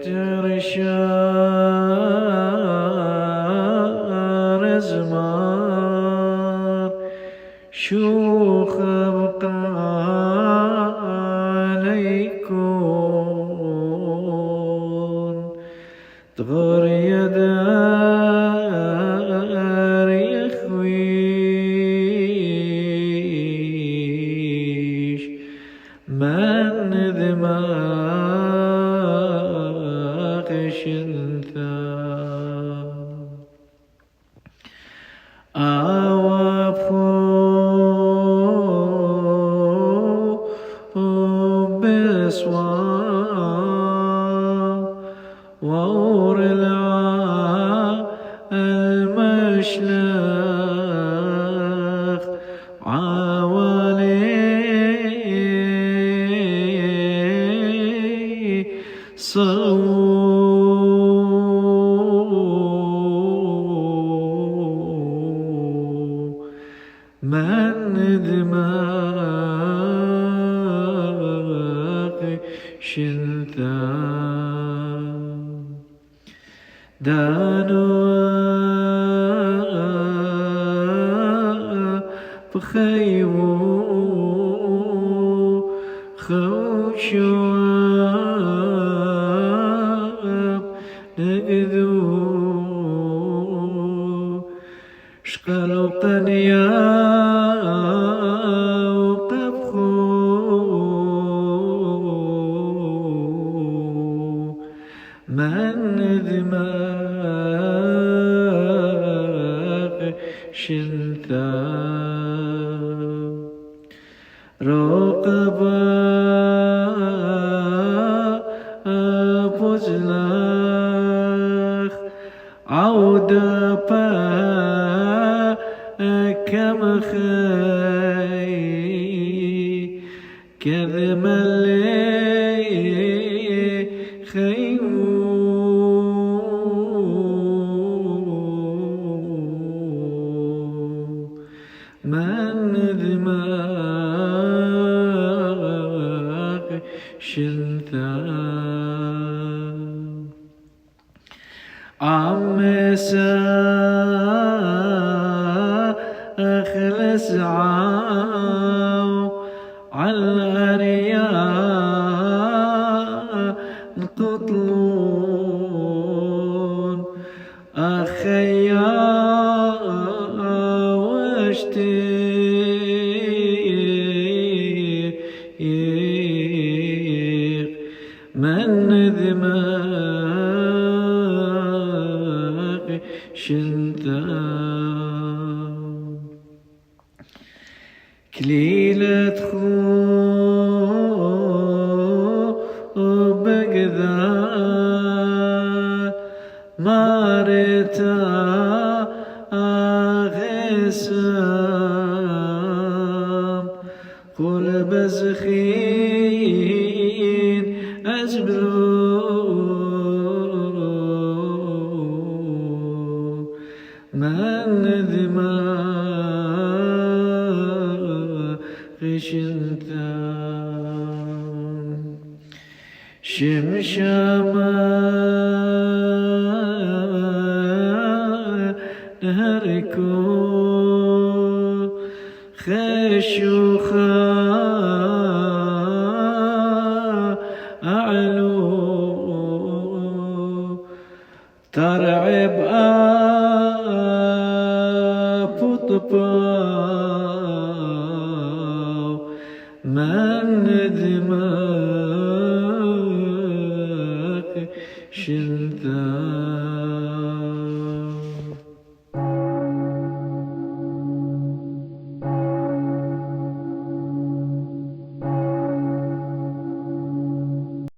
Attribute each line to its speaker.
Speaker 1: تجري شهر زمان شوخ بقى عليكم تغر يدار يخويش من دماغش انثى وور المشلخ عوالي صو من دماغي شنتا دانوا بخيو خوشواب نقدو شقلوا قنيا وقبخو من دماغ شنتا رقبا بزلخ عودة با كم خي كذب اللي خيو من دماغ شنتا عمسا أخلص عاو عالرياء نقتلون أخيا واشتيق من دماغ شنتا كليلة خو بقدار مارتا أغسام قل بزخين أجبلو من دماغ شنتا شمشما نهركو خشوخا أعلو ترعب أبطباو من دماغ شنتا